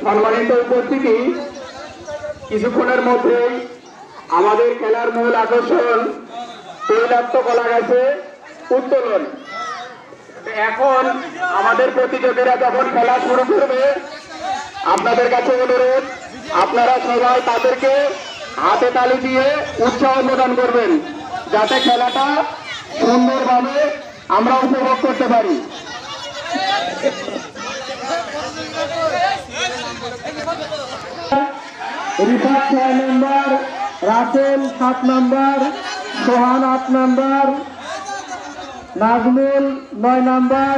সম্মানিত উপস্থিতি, কিছুক্ষণের মধ্যেই আমাদের খেলার মূল আকর্ষণ তৈলাক্ত কলা গাছে উত্তোলন। এখন আমাদের প্রতিযোগীরা যখন খেলা শুরু করবে, আপনাদের কাছে অনুরোধ, আপনারা সবাই তাদেরকে হাতে তালি দিয়ে উৎসাহ প্রদান করবেন, যাতে খেলাটা সুন্দরভাবে আমরা উপভোগ করতে পারি। রিফাত 6 নম্বর, রাসেল 7 নম্বর, সোহান 8 নম্বর, নাজমুল 9 নম্বর।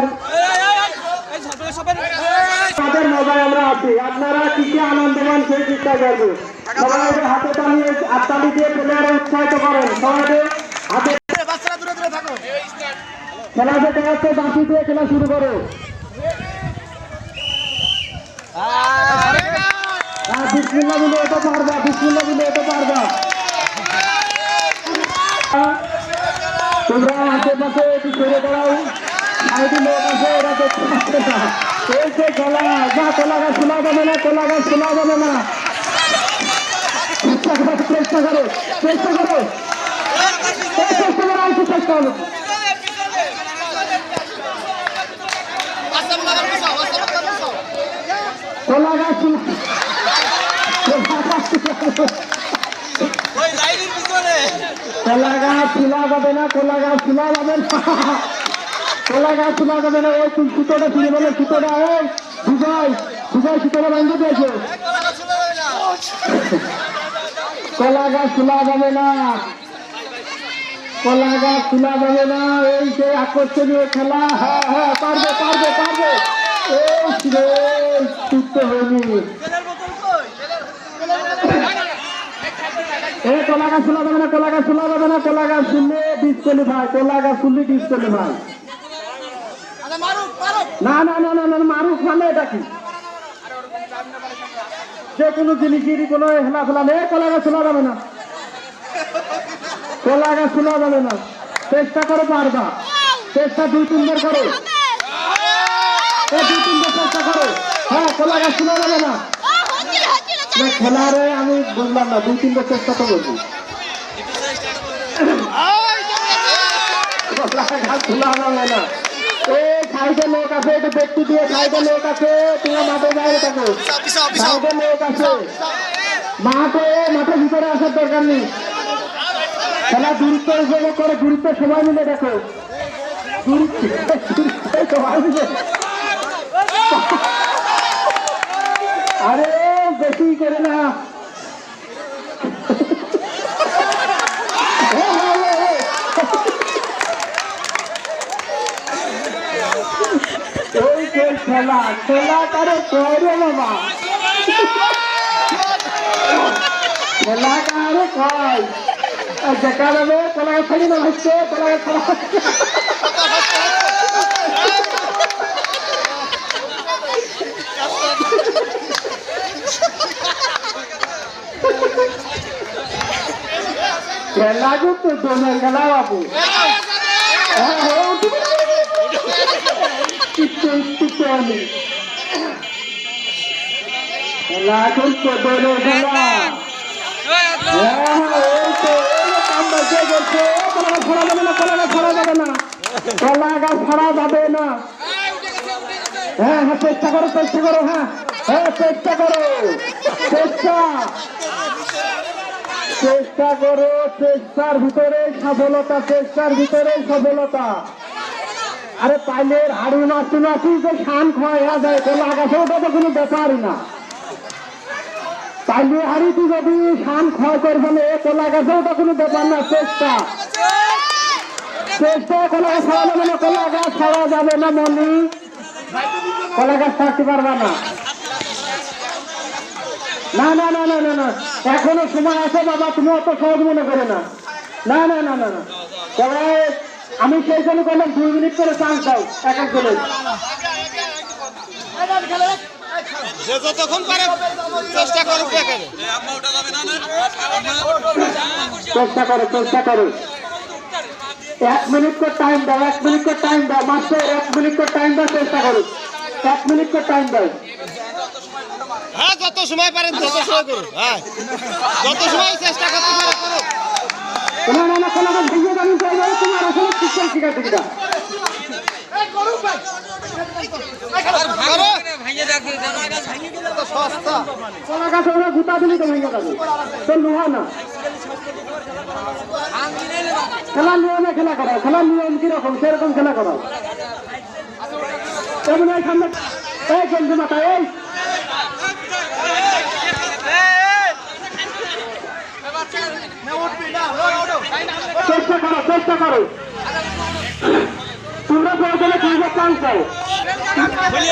তাদের মজায় আমরা আছি, আপনারা কি কি আনন্দমান সেই চেষ্টা করবেন। সবাই হাতে তালি দিয়ে প্লেয়ারে উৎসাহিত করেন। সবাই হাতে খেলা যেতে যাচ্ছে, বাঁশি দিয়ে খেলা শুরু করো। বিসমিল্লাহ বলে এটা পারবা, বিসমিল্লাহ বলে এটা পারবা। তোমরা আশেপাশে একটু সরে দাঁড়াও, সাইডে লোক আছে, ওরা দেখতে পাচ্ছে না। এই যে গলা যা, কলা গাছ শোনা যাবে না, কলা গাছ শোনা যাবে না। চেষ্টা করো, চেষ্টা করো, চেষ্টা করো, চেষ্টা করো, আর কি চেষ্টা হলো। কলা গাছ কলা গাছ শোনা যাবে না, কলা গাছ শোনা যাবে না, কলা গাছ শোনা যাবে না। ওই সুতোটা ফিরে বলে, সুতোটা ওই দুবাই দুবাই সুতোটা ভাঙতে পেয়েছে। কলা গাছ শোনা যাবে না, কলা গাছ শোনা যাবে না। এই যে আকর্ষণীয় খেলা, হ্যাঁ হ্যাঁ পারবে পারবে পারবে। কলা গাছ শোনা যাবে না, কলা গাছ শোনা যাবে না, কলা গাছ শুনলে ডিসকোয়ালিফাই, কলা গাছ শুনলে ডিসকোয়ালিফাই। না না না না না, মারুফ মানে এটা কি? যে কোনো জিনিসেরই কোনো হেলাফেলা নেই। কলা গাছ শোনা যাবে না, কলা গাছ শোনা যাবে না। চেষ্টা করো, পারবা। চেষ্টা 2-3 বার করো, 2-3 বার চেষ্টা করো। হ্যাঁ, কলা গাছ শোনা যাবে না। খেলারে আমি বুঝলাম না, 2-3 বার চেষ্টা তো করছি। সাইডে লোক আছে, একটু ব্যক্তি দিয়ে সাইডে লোক আছে, তোমার মাঠে বাইরে থাকো, সাইডে লোক আছে। মাঠের ভিতরে আসার দরকার নেই। খেলা দূরত্ব উপভোগ করে, দূরত্ব সবাই মিলে দেখো, সবাই মিলে। আরে বেশি করে না, খেলা খেলা কারে কয় বাবা, খেলা কারে কয়। দেখা যাবে কলা খালি না হচ্ছে, কলা খেলা খেলা কিন্তু দোনের খেলা বাবু। খেলা কিন্তু দোনের খেলা। কলা গাছ ছাড়া যাবে না, কলা গাছ ছাড়া যাবে না। হ্যাঁ হ্যাঁ, চেষ্টা করো, চেষ্টা করো। হ্যাঁ হ্যাঁ, চেষ্টা করো, চেষ্টা চেষ্টা করো। চেষ্টার ভিতরে সফলতা, চেষ্টার ভিতরে সফলতা। আরে পাইলের হাড়ি নাচতে নাচি যে শান খাওয়া যায়, কলা গাছে ওটা তো কোনো ব্যাপারই না। পাইলে হাড়ি তুই যদি শান ক্ষয় করবে না, কলা গাছে ওটা কোনো ব্যাপার না। চেষ্টা চেষ্টা, কলা গাছ ছাড়া যাবে না, কলা গাছ ছাড়া যাবে না। মনি কলা গাছ ছাড়তে পারবা না। না না না না না না, এখনো সময় আছে বাবা, তুমি অত সহজ মনে করে না। না না না না না, সবাই আমি সেই জন্য করলাম 2 মিনিট করে চান্স দাও এক একজনের। যতক্ষণ পারে চেষ্টা করুক। চেষ্টা করো 1 মিনিট করে টাইম দাও 1 মিনিট করে টাইম দাও মাত্র 1 মিনিট করে টাইম দাও চেষ্টা করো 1 মিনিট করে টাইম দাও হ্যাঁ যত সময় পারেন তত সময় করুন হ্যাঁ যত সময় চেষ্টা করতে পারেন করুন না খোলা গাছ ভিজিয়ে দামি চাইবে তোমার আসলে সিস্টেম শিখাতে কিনা খোলা গাছ ওরা গুতা দিলি তো ভেঙে যাবে তো লোহা না খেলার নিয়মে খেলা করা খেলার নিয়ম কিরকম সেরকম খেলা করা তেমন এই সামনে এই গেঞ্জি মাথা এই চেষ্টা করো তোমরা প্রয়োজনে খেলবে চান্স দাও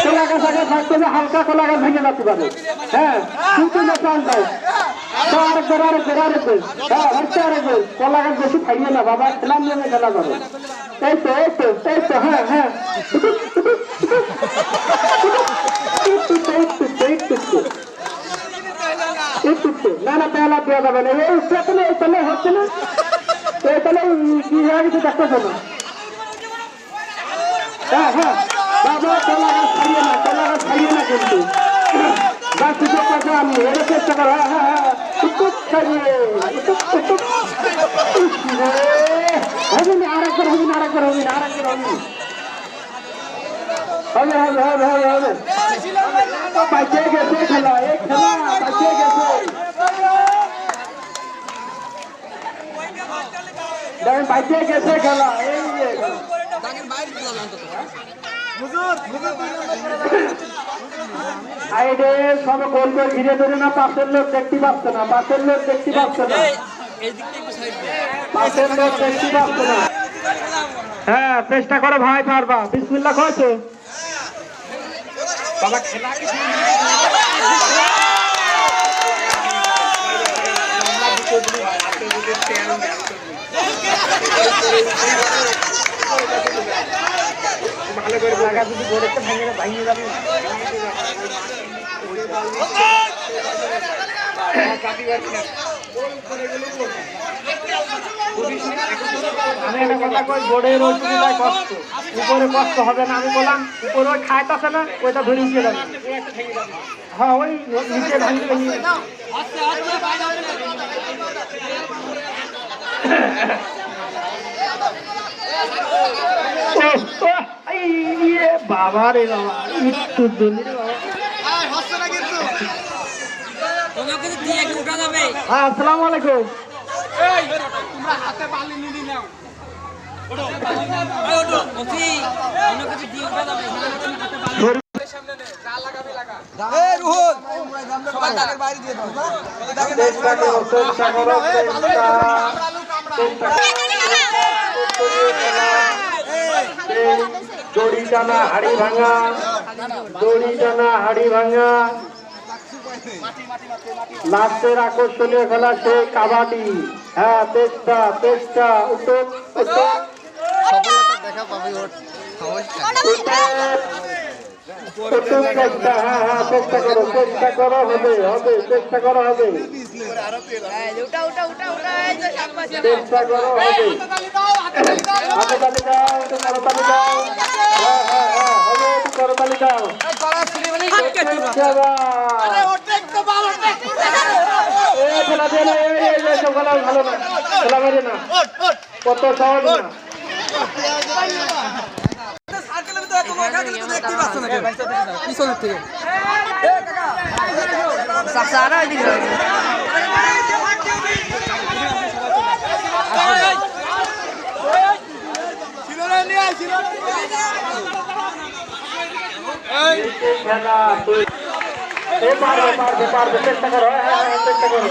খোলা গাছ আগে থাকতে হবে হালকা খোলা গাছ ভেঙে যেতে পারে হ্যাঁ কিন্তু চান্স দাও আরেকবার কলা গাছ বেশি খাইয়ে না বাবা খেলার নিয়মে খেলা করো এই তো হ্যাঁ না পেলা দেওয়া যাবে না এই তাহলে হচ্ছে না এই তাহলে কি হয়ে গেছে দেখতেছো না হ্যাঁ বাবা কলা গাছ খাইয়ে না কিন্তু গাছ সুযোগ পাশে আমি এটা চেষ্টা করো হ্যাঁ হবে না আরেকবার হবে বাঁচিয়ে গেছে খেলা বাঁচিয়ে গেছে দেখেন বাঁচিয়ে গেছে খেলা এই যে আইডে সব গোল করে ঘিরে ধরে না পাশের লোক দেখতে পাচ্ছে না হ্যাঁ চেষ্টা করো ভাই পারবা বিসমিল্লাহ কইছো বাবা খেলা কি ভালো করে লাগা যদি গোড়েতে ভাঙিয়ে যাবে আমি একটা কথা কই গোড়ের ওইটুকুটাই কষ্ট উপরে কষ্ট হবে না আমি বললাম উপরে ওই খাইতেছে না ওইটা ধরে উঠিয়ে যাবে হ্যাঁ ওই নিচে ভাঙিয়ে বাবা রে বাবা একটু আসসালামু আলাইকুম দড়ি টানা হাড়ি ভাঙা লাস্টের আকর্ষণীয় খেলা সেই কাবাডি হ্যাঁ চেষ্টা দেখা পাবে চেষ্টা করো হবে চেষ্টা করো হবে করতালি দাও করতালি দাও ভালো না খেলা মারে না কত সহজ না পারবে চেষ্টা করো চেষ্টা করো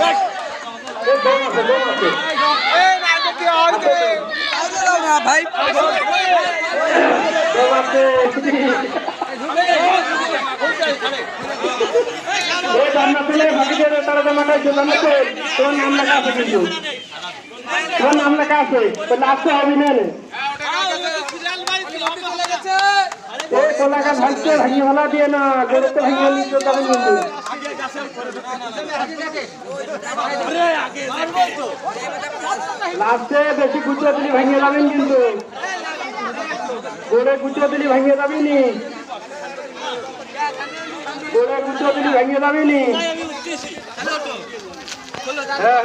ভাই তোমার নাম লেখা আছে কিন্তু তোমার নাম লেখা আছে আসতে হবে না কলা গাছ ভাঙছে ভাঙিয়ে ভালা দিয়ে না গড়েতে ভাঙিয়ে নিতে যাবে কিন্তু লাস্টে বেশি গুছিয়ে দিলি ভেঙে যাবেন কিন্তু গোড়ে গুছিয়ে দিলি ভেঙে যাবিনি গোড়ে গুছিয়ে দিলি ভেঙে যাবিনি হ্যাঁ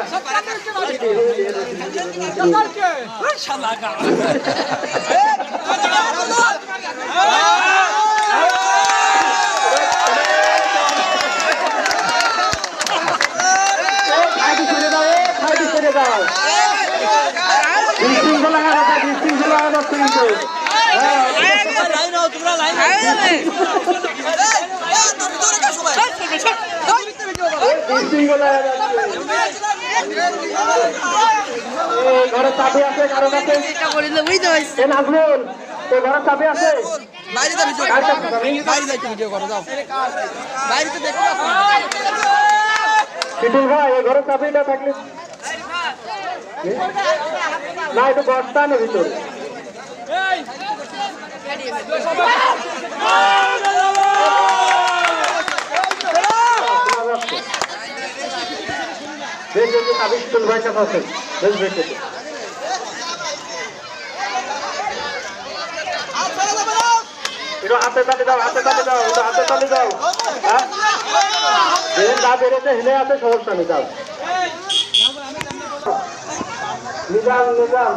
ঘরে চাবি আছে কারো কাছে নাজমুল তোর ঘরে চাবি আছে সিটুল ভাই এই ঘরে চাবিটা থাকলে না একটু বস্তা না ভিতরে চাবি সিটুল ভাই কাছে আছে বেশ বেশ হাতে তালি দাও হাতে তালি দাও হাতে তালি দাও হ্যাঁ যা বেরোতে হেলে আছে সমস্যা নেই দাও নিজাম নিজাম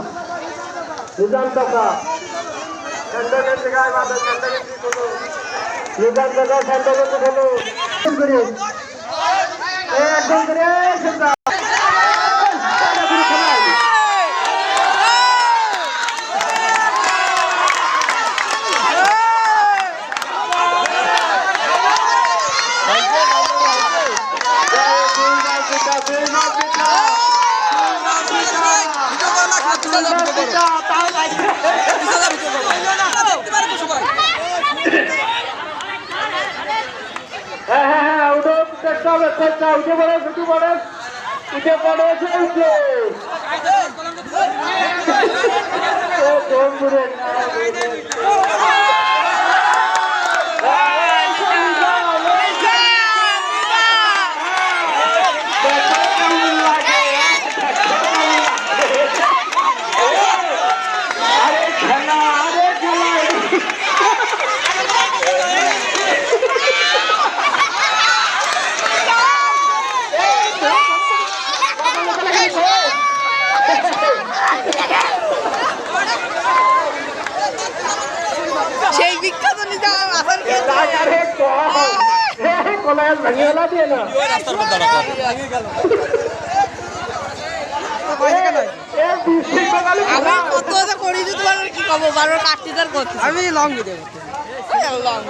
নিজাম চাষা স্যান্ডাগের গায়ে বাঁধে স্যান্ডাগের ঠিক হলো নিজাম চাষা স্যান্ডাগের ঠিক হলো একদম করে সেটা হ্যাঁ উঠে চেষ্টা হবে চেষ্টা উঠে পড়ে উঠে পড়ে উঠে পড়ে উঠে সেই বিখ্যাত নিজাম আসার কলায় ভাঙিয়েলা দিয়ে না আমি কত করি দিতে পারবো কি করবো বারবার কাটতে তার করতে আমি লং দেবো লং